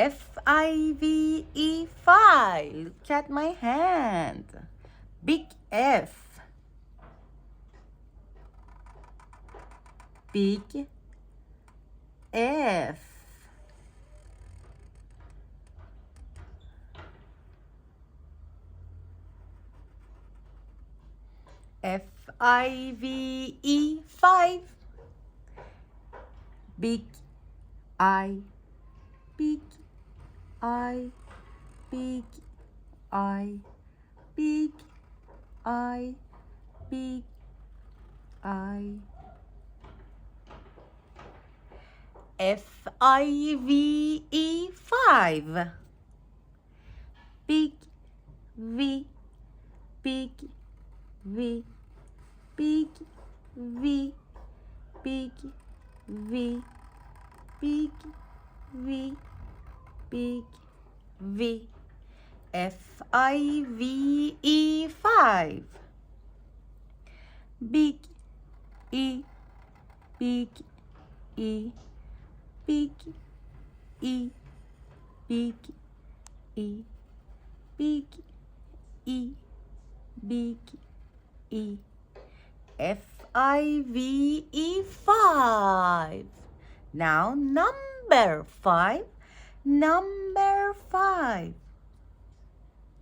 F-I-V-E, five. Look at my hand. Big F. Big F. F-I-V-E, five. Big I. Big I. Big I. Big I. Big I. F-I-V-E, five. Big V. Big V. Big V. Big V. Big V. Big V. F-I-V-E, five. Big E. Big E. Big E. Big E. Big E. Big E. F-I-V-E, five. Now number five. Number five.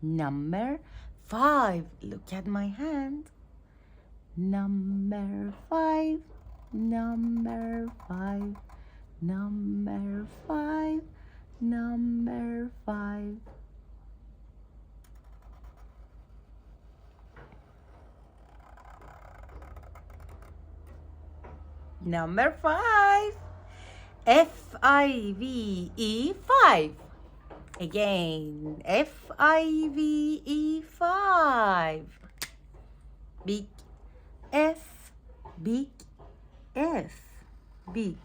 Number five. Look at my hand. Number five. Number five. Number five. Number five. Number five. F-I-V-E, five. Again. F-I-V-E, five. Big F. Big F. Big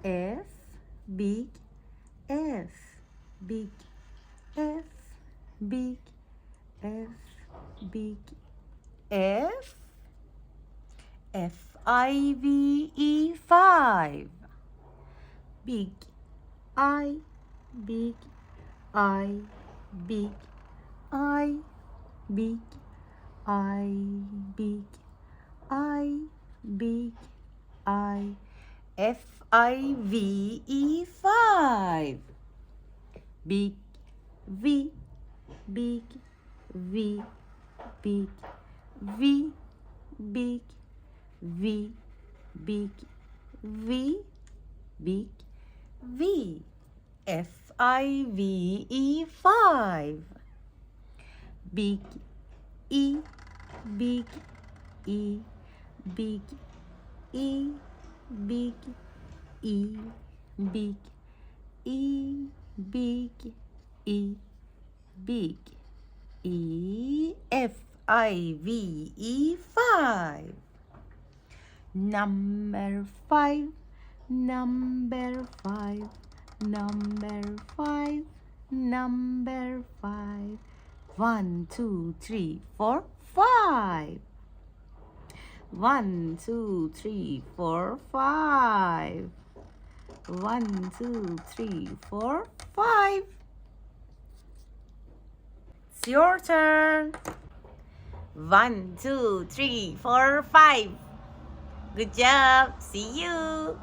F. Big F. Big F. Big F. Big F. F-I-V-E, five. Big I. Big I. Big I. Big I. Big I. Big I. F-I-V-E, five. Big V. Big V. Big V. Big V. Big V. Big V. F-I-V-E, five. Big E. Big E. Big E. Big E. Big E. Big E. Big E. F-I-V-E, five. Number five. Number five. Number five. Number five. 1, 2, 3, 4, 5. 1, 2, 3, 4, 5. 1, 2, 3, 4, 5. It's your turn. 1, 2, 3, 4, 5. Good job. See you.